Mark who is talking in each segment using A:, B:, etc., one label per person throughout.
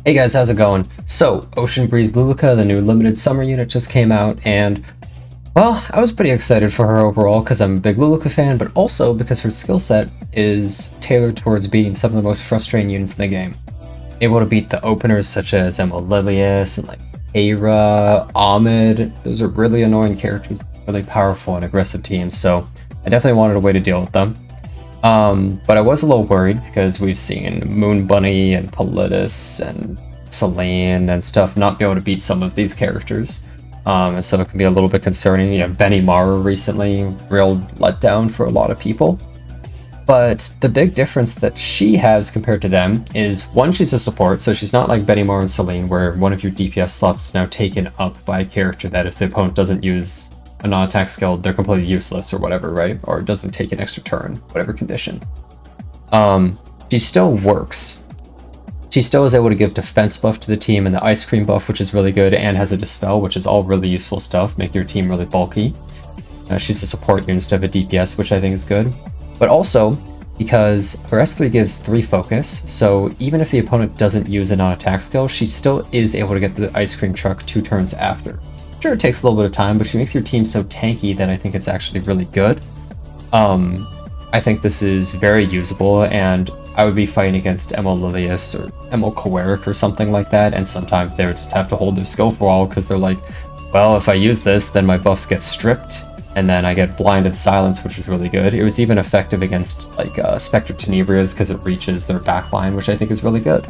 A: Hey guys, how's it going? So, Ocean Breeze Luluca, the new limited summer unit, just came out, and well, I was pretty excited for her overall because I'm a big Luluca fan, but also because her skill set is tailored towards beating some of the most frustrating units in the game. Able to beat the openers such as Lilius and like Aira, Ahmed. Those are really annoying characters, really powerful and aggressive teams, so I definitely wanted a way to deal with them. But I was a little worried because we've seen Moon Bunny and Politis and Celine and stuff not be able to beat some of these characters. And so it can be a little bit concerning. You know, Benny Mara recently, real letdown for a lot of people. But the big difference that she has compared to them is, one, she's a support, so she's not like Benny Mara and Celine, where one of your DPS slots is now taken up by a character that if the opponent doesn't use a non-attack skill, they're completely useless or whatever, right? Or it doesn't take an extra turn, whatever condition. She still works. She still is able to give defense buff to the team and the ice cream buff, which is really good, and has a dispel, which is all really useful stuff, make your team really bulky. She's a support unit instead of a DPS, which I think is good. But also, because her S3 gives 3 focus, so even if the opponent doesn't use a non-attack skill, she still is able to get the ice cream truck 2 turns after. Sure, it takes a little bit of time, but she makes your team so tanky that I think it's actually really good. I think this is very usable, and I would be fighting against Lilius or Kowarik or something like that, and sometimes they would just have to hold their skill for a while because they're like, well, if I use this, then my buffs get stripped, and then I get blinded silence, which is really good. It was even effective against like Spectre Tenebrias because it reaches their backline, which I think is really good.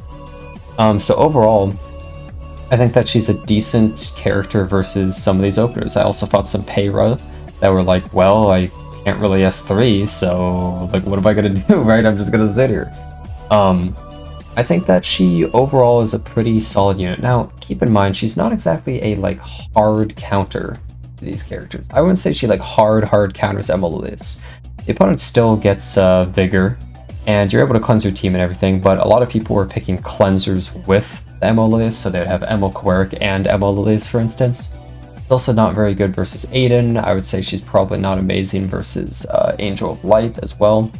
A: So overall, I think that she's a decent character versus some of these openers. I also fought some Payra that were like, well, I can't really S3, so like, what am I gonna do, right? I'm just gonna sit here. I think that she overall is a pretty solid unit. Now, keep in mind, she's not exactly a like hard counter to these characters. I wouldn't say she like hard counters Lilius. The opponent still gets Vigor, and you're able to cleanse your team and everything, but a lot of people were picking cleansers with the Lilius, so they'd have Kowarik and Lilius, for instance. It's also not very good versus Aiden. I would say she's probably not amazing versus Angel of Light as well.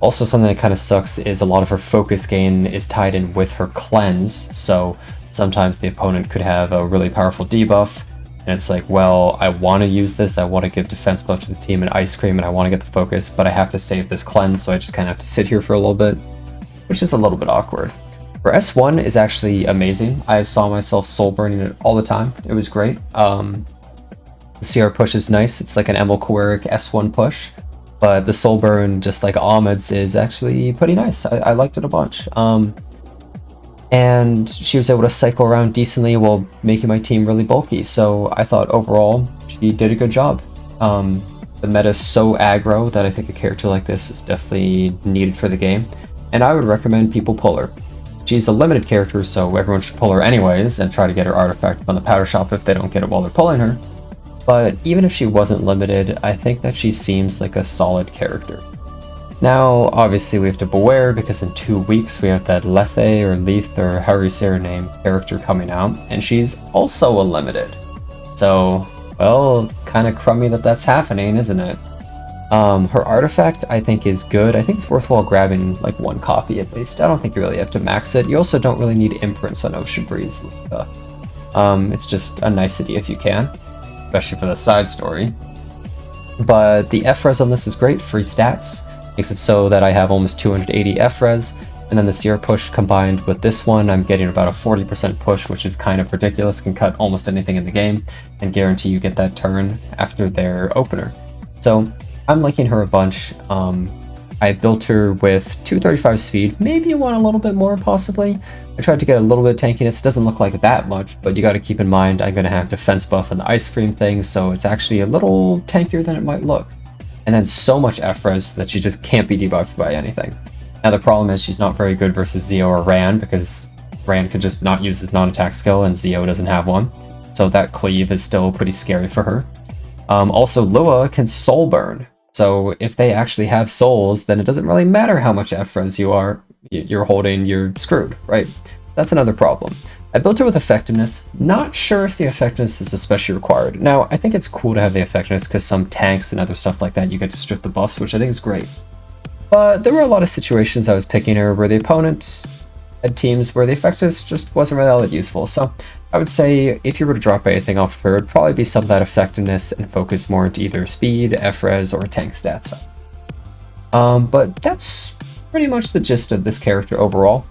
A: Also, something that kind of sucks is a lot of her focus gain is tied in with her cleanse, so sometimes the opponent could have a really powerful debuff, and it's like, well, I want to use this, I want to give defense buff to the team and ice cream, and I want to get the focus, but I have to save this cleanse, so I just kind of have to sit here for a little bit, which is a little bit awkward. Her S1 is actually amazing. I saw myself soul burning it all the time. It was great. The CR push is nice. It's like an Kowarik S1 push, but the soul burn, just like Ahmed's, is actually pretty nice. I liked it a bunch. And she was able to cycle around decently while making my team really bulky. So I thought overall she did a good job. The meta is so aggro that I think a character like this is definitely needed for the game, and I would recommend people pull her. She's a limited character, so everyone should pull her anyways and try to get her artifact on the powder shop if they don't get it while they're pulling her. But even if she wasn't limited, I think that she seems like a solid character. Now, obviously we have to beware because in 2 weeks we have that Lethe or Leith or however you say her name character coming out, and she's also a limited. So, well, kind of crummy that that's happening, isn't it? Her artifact I think is good. I think it's worthwhile grabbing like 1 copy at least. I don't think you really have to max it. You also don't really need imprints on Ocean Breeze Luluca. It's just a nicety if you can, especially for the side story. But the F-res on this is great, free stats. Makes it so that I have almost 280 F-res, and then the CR push combined with this one, I'm getting about a 40% push, which is kind of ridiculous. Can cut almost anything in the game and guarantee you get that turn after their opener. So I'm liking her a bunch. I built her with 235 speed. Maybe you want a little bit more, possibly. I tried to get a little bit of tankiness. It doesn't look like that much, but you got to keep in mind I'm going to have defense buff on the ice cream thing, so it's actually a little tankier than it might look. And then so much F-res that she just can't be debuffed by anything. Now the problem is she's not very good versus Zio or Rand, because Rand could just not use his non-attack skill and Zio doesn't have one. So that cleave is still pretty scary for her. Also, Lua can soul burn. So if they actually have souls, then it doesn't really matter how much F-res you're holding, you're screwed, right? That's another problem. I built it with effectiveness. Not sure if the effectiveness is especially required. Now, I think it's cool to have the effectiveness because some tanks and other stuff like that, you get to strip the buffs, which I think is great. But there were a lot of situations I was picking her where the opponent had teams where the effectiveness just wasn't really all that useful. So I would say if you were to drop anything off of her, it would probably be some of that effectiveness and focus more into either speed, FRES, or tank stats. But that's pretty much the gist of this character overall.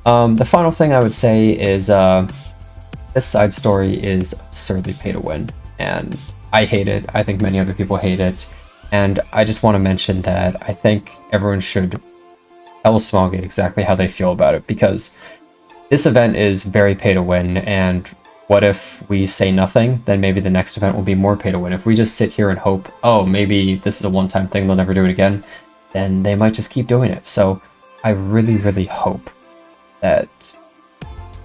A: The final thing I would say is this side story is absurdly pay to win, and I hate it. I think many other people hate it, and I just want to mention that I think everyone should tell Smilegate exactly how they feel about it, because this event is very pay to win, and what if we say nothing? Then maybe the next event will be more pay to win. If we just sit here and hope, oh, maybe this is a one-time thing, they'll never do it again, then they might just keep doing it. So I really, really hope that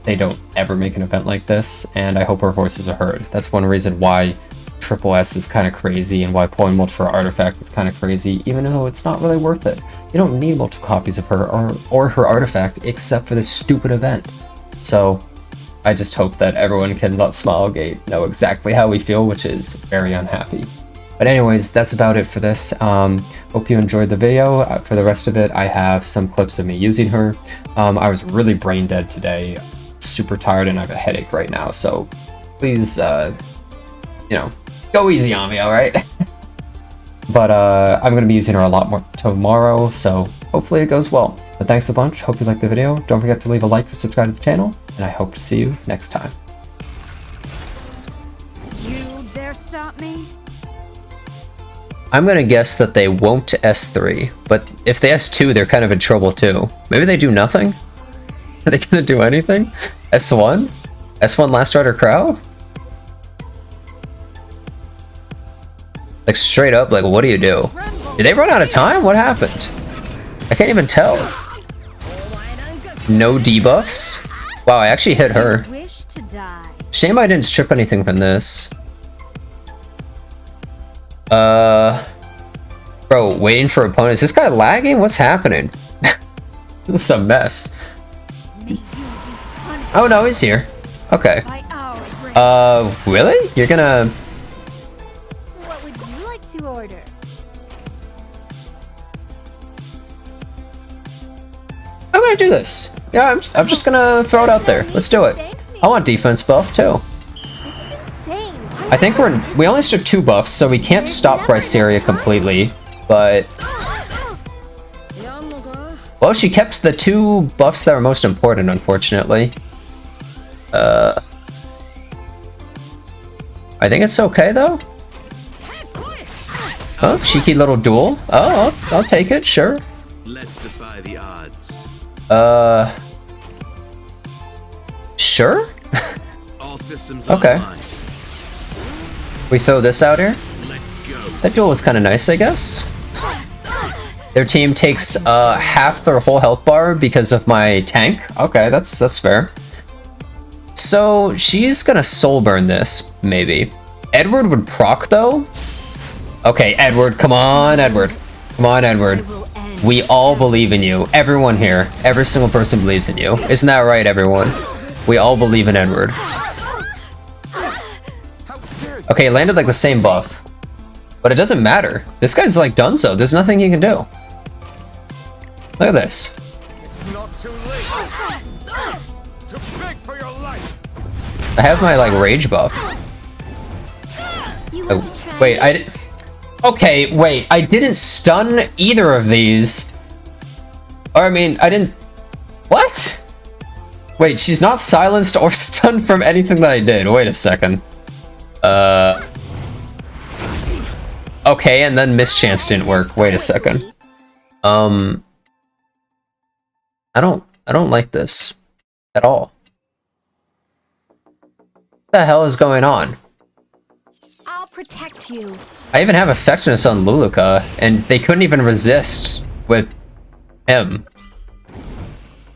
A: they don't ever make an event like this, and I hope our voices are heard. That's one reason why Triple S is kind of crazy and why pulling multiple artifact is kind of crazy, even though it's not really worth it. You don't need multiple copies of her or her artifact except for this stupid event. So I just hope that everyone can let Smilegate know exactly how we feel, which is very unhappy. But anyways, that's about it for this. Hope you enjoyed the video. For the rest of it, I have some clips of me using her. I was really brain dead today, super tired, and I have a headache right now. So please, you know, go easy on me, all right? But I'm going to be using her a lot more tomorrow, so hopefully it goes well. But thanks a bunch. Hope you liked the video. Don't forget to leave a like or subscribe to the channel, and I hope to see you next time.
B: You dare stop me?
A: I'm going to guess that they won't S3, but if they S2, they're kind of in trouble too. Maybe they do nothing? Are they going to do anything? S1? S1 Last Rider Crow? Like straight up, like what do you do? Did they run out of time? What happened? I can't even tell. No debuffs? Wow, I actually hit her. Shame I didn't strip anything from this. Bro, waiting for opponents. Is this guy lagging? What's happening? This is a mess. Oh no, he's here. Okay. Really? You're gonna...
B: What would you like to order?
A: I'm gonna do this. Yeah, I'm just gonna throw it out there. Let's do it. I want defense buff too.
B: This is insane.
A: I think we only stripped 2 buffs, so we can't stop Bryceria completely, but... Well, she kept the 2 buffs that were most important, unfortunately. I think it's okay, though. Oh, cheeky little duel. Oh, I'll take it, sure.
C: Let's defy the odds.
A: Sure?
C: All systems
A: okay.
C: online.
A: We throw this out here?
C: Let's go.
A: That duel was kind of nice, I guess. Their team takes half their whole health bar because of my tank. Okay, that's fair. So she's gonna soul burn this, maybe. Edward would proc though. Okay, Edward, come on, Edward. Come on, Edward. We all believe in you. Everyone here, every single person believes in you. Isn't that right, everyone? We all believe in Edward. Okay, it landed like the same buff. But it doesn't matter. This guy's like done so. There's nothing he can do. Look at this.
C: It's not too late. To beg for your life.
A: I have my like rage buff. Oh, wait, I didn't. Okay, wait, I didn't stun either of these. Or I mean, I didn't. What? Wait, she's not silenced or stunned from anything that I did. Wait a second. Okay, and then mischance didn't work. Wait a second. I don't like this at all. What the hell is going on?
B: I'll protect you.
A: I even have effectiveness on Luluca, and they couldn't even resist with him.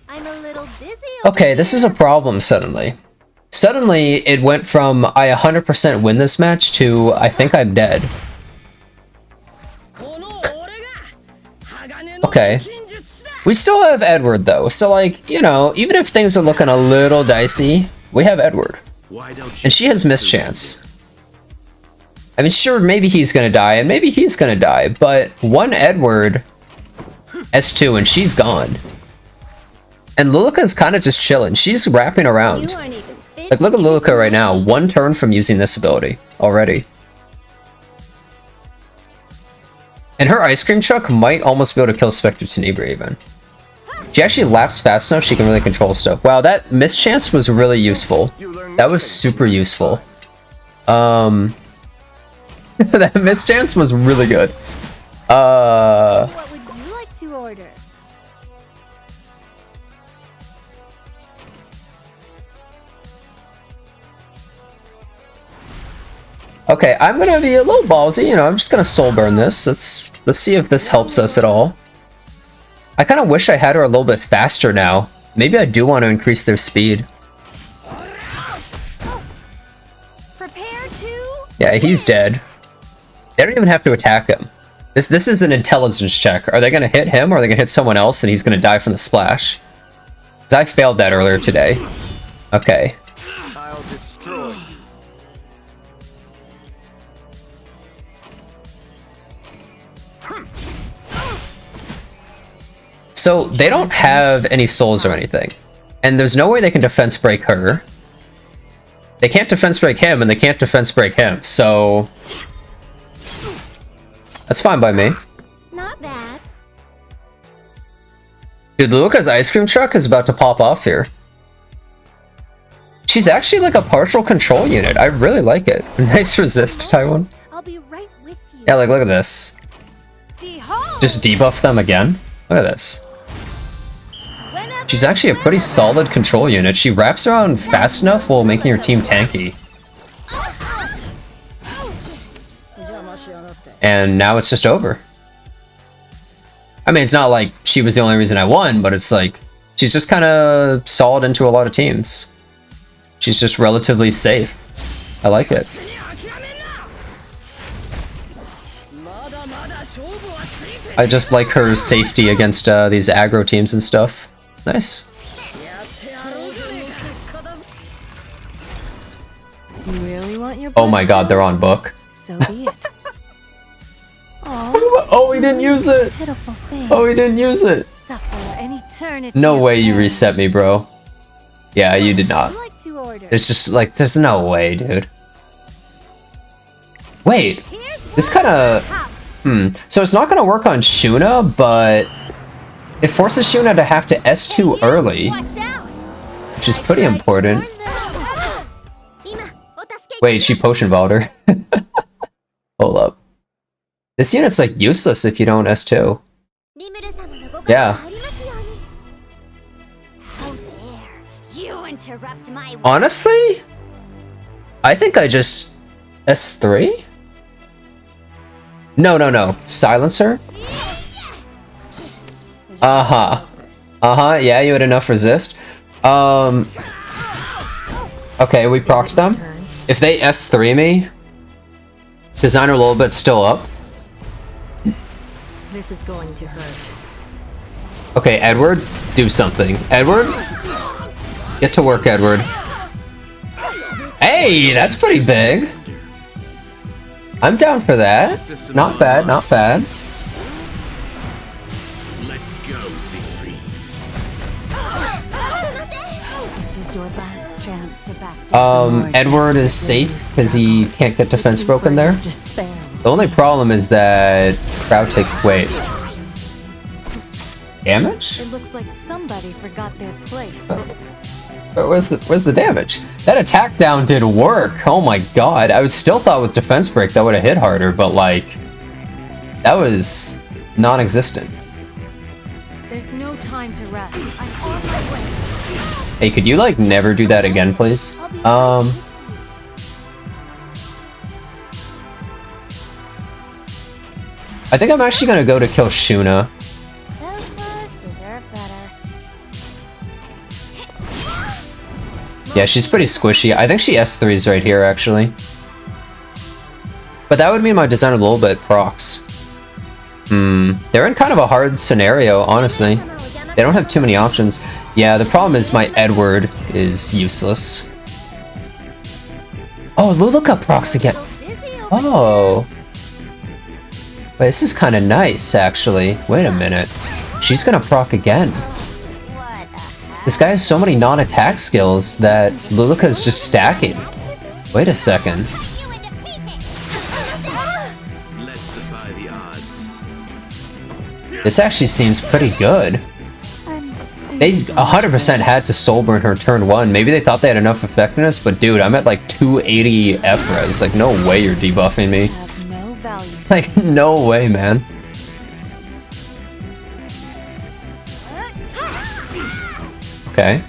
B: I'm a little busy.
A: Okay, this is a problem suddenly. Suddenly, it went from I 100% win this match to I think I'm dead. Okay. We still have Edward though, so like, you know, even if things are looking a little dicey, we have Edward. And she has mischance. I mean, sure, maybe he's gonna die, and maybe he's gonna die, but one Edward, S2, and she's gone. And Luluca's kind of just chilling. She's wrapping around.
B: You aren't even fit
A: Like, look
B: to
A: at
B: kiss
A: Luluca right now.
B: me.
A: 1 turn from using this ability already. And her ice cream truck might almost be able to kill Spectre Tenebra even. She actually laps fast enough she can really control stuff. Wow, that mischance was really useful. That was super useful. That mischance was really good.
B: What would you like to order?
A: Okay, I'm gonna be a little ballsy, you know, I'm just gonna soul burn this. Let's see if this helps us at all. I kind of wish I had her a little bit faster now. Maybe I do want to increase their speed.
B: Prepare to.
A: Yeah, he's dead. They don't even have to attack him. This is an intelligence check. Are they gonna hit him or are they gonna hit someone else and he's gonna die from the splash? Because I failed that earlier today. Okay.
C: I'll destroy.
A: So they don't have any souls or anything. And there's no way they can defense break her. They can't defense break him and they can't defense break him, so that's fine by me.
B: Not bad.
A: Dude, Luluca's ice cream truck is about to pop off here. She's actually like a partial control unit. I really like it. Nice resist, Taiwan.
B: I'll be right with you.
A: Yeah, like look at this.
B: Behold.
A: Just debuff them again. Look at this.
B: Whenever
A: She's actually a pretty solid control unit. She wraps around fast enough while making her team tanky. And now it's just over. I mean, it's not like she was the only reason I won, but it's like she's just kind of solid into a lot of teams. She's just relatively safe. I like it. I just like her safety against these aggro teams and stuff. Nice.
B: You really want your
A: Oh my god, they're on book.
B: So be it. Oh,
A: Oh, he didn't use it!
B: pitiful thing.
A: Oh, he didn't use it!
B: Suffer an eternity.
A: No
B: of
A: way you
B: pain.
A: reset me, bro. Yeah, you did not.
B: I'd like to order.
A: There's just like, there's no way, dude. Wait,
B: Here's
A: this kind of...
B: house.
A: So it's not going to work on Shuna, but it forces Shuna to have to S2 early,
B: Watch out.
A: which is pretty important. Wait, she potion vaulted her. Hold up. This unit's like useless if you don't S2. Yeah.
B: How dare you interrupt my
A: Honestly, I think I just S3? No. Silencer? Uh-huh. Yeah, you had enough resist. Okay, we procs them. If they S3 me, designer a little bit still up.
B: This is going to hurt.
A: Okay, Edward, do something. Edward? Get to work, Edward. Hey, that's pretty big. I'm down for that. Not bad, not bad.
C: Let's go, Siegfried.
B: This is your last chance to back down.
A: Edward is safe because he can't get defense broken there.
B: Despair.
A: The only problem is that crowd take wait. Damage?
B: It looks like somebody forgot their place.
A: Where's the damage? That attack down did work. Oh my god. I was still thought with defense break that would have hit harder, but like that was non-existent.
B: There's no time to rest. I'm on my way.
A: Hey, could you like never do that again, please? I think I'm actually gonna go to kill Shuna.
B: Those boys deserve better.
A: Yeah, she's pretty squishy. I think she S3s right here, actually. But that would mean my designer a little bit procs. They're in kind of a hard scenario, honestly. They don't have too many options. Yeah, the problem is my Edward is useless. Oh, Luluca procs again. Oh. Wait, this is kind of nice, actually. Wait a minute. She's gonna proc again.
B: What a
A: This guy has so many non-attack skills that Luluca is just stacking. Wait a second.
C: Let's defy the odds.
A: This actually seems pretty good. They 100% had to soul burn her turn 1. Maybe they thought they had enough effectiveness, but dude, I'm at like 280 F-res. Like, no way you're debuffing me.
B: Have no value.
A: Like, no way, man. Okay.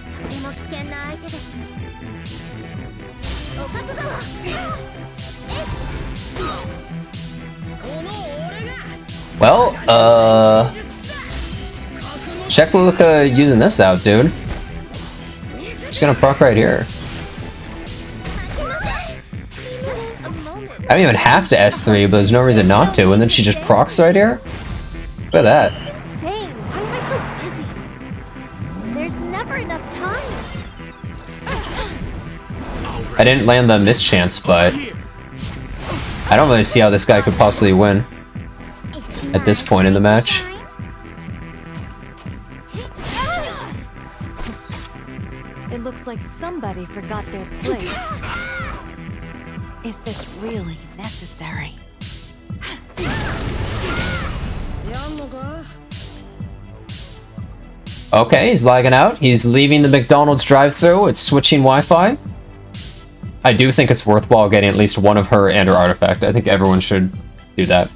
A: Well, check Luluca using this out, dude. She's gonna proc right here. I don't even have to S3, but there's no reason not to, and then she just procs right here? Look at that.
B: It's insane. Why am I so busy? There's never enough time.
A: I didn't land the mischance, but I don't really see how this guy could possibly win at this point in the match.
B: It looks like somebody forgot their place. Is this really necessary?
A: Okay, he's lagging out. He's leaving the McDonald's drive-thru. It's switching Wi-Fi. I do think it's worthwhile getting at least one of her and her artifact. I think everyone should do that.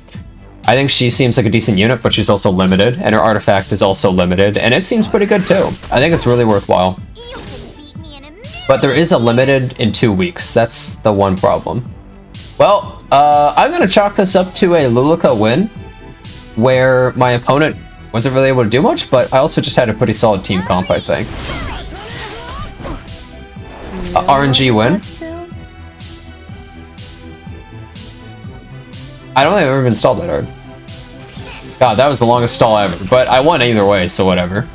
A: I think she seems like a decent unit, but she's also limited, and her artifact is also limited, and it seems pretty good too. I think it's really worthwhile. But there is a limited in 2 weeks. That's the one problem. Well, I'm gonna chalk this up to a Luluca win, where my opponent wasn't really able to do much, but I also just had a pretty solid team comp, I think. RNG win. I don't think I've ever been stalled that hard. God, that was the longest stall ever, but I won either way, so whatever.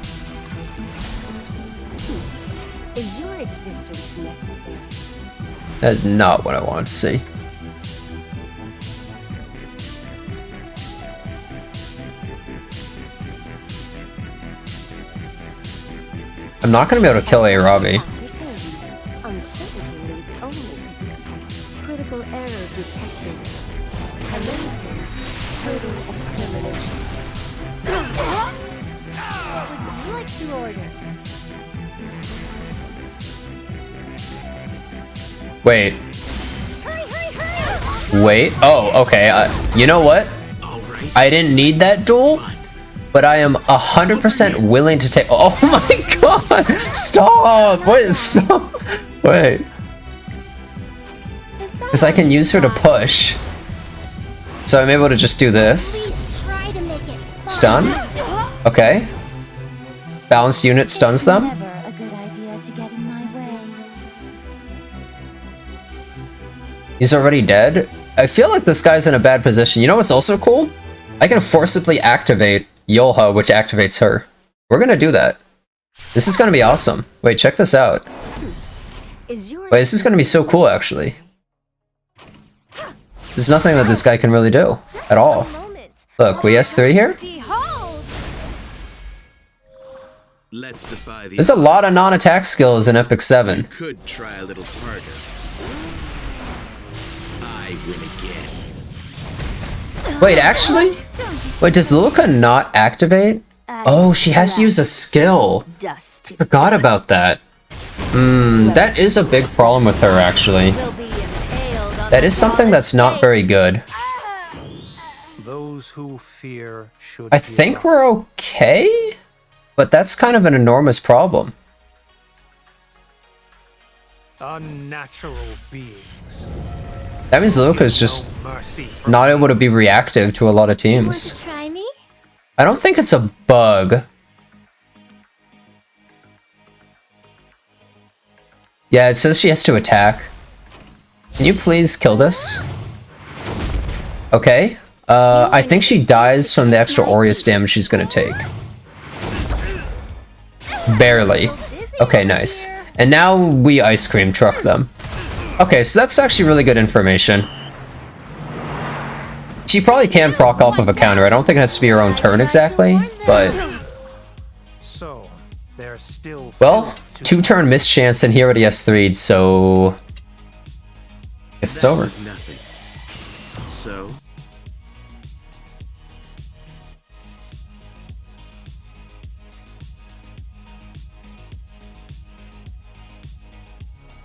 B: Is your existence necessary?
A: That is not what I wanted to see. I'm not going to be able to kill a Robbie.
B: Uncertainty leads only to discord. Critical error detected. Analysis. Total extermination. What would you like to order?
A: Wait. Wait. Oh, okay. You know what? I didn't need that duel, but I am 100% willing to take. Oh my god! Stop! Wait, stop! Wait. Because I can use her to push. So I'm able to just do this. Stun. Okay. Balanced unit stuns them.
B: Never a good idea to get in my way.
A: He's already dead. I feel like this guy's in a bad position. You know what's also cool? I can forcibly activate Yolha, which activates her. We're gonna do that. This is gonna be awesome. Wait, check this out. Wait, this is gonna be so cool, actually. There's nothing that this guy can really do at all. Look, we S3 here?
C: Let's defy the
A: There's a lot of non-attack skills in Epic 7.
C: could try a little harder. I win again.
A: Wait, actually? Wait, does Luluca not activate? Oh, she has to use a skill.
B: Dust.
A: Forgot about that. That is a big problem with her, actually. That is something that's not very good.
D: Those who fear should
A: I think we're okay, but that's kind of an enormous problem.
D: unnatural beings.
A: That means Luluca's just
D: No mercy for
A: not able to be reactive to a lot of teams.
B: Try me?
A: I don't think it's a bug. Yeah, it says she has to attack. Can you please kill this? Okay. I think she dies from the extra Aureus damage she's gonna take. Barely. Okay, nice. And now we ice cream truck them. Okay, so that's actually really good information. She probably can proc off of a counter. I don't think it has to be her own turn exactly, but
D: so there There's still
A: Well,
D: filth to
A: 2-turn mischance and he already has 3'd, so... Guess it's over.
E: was nothing. So,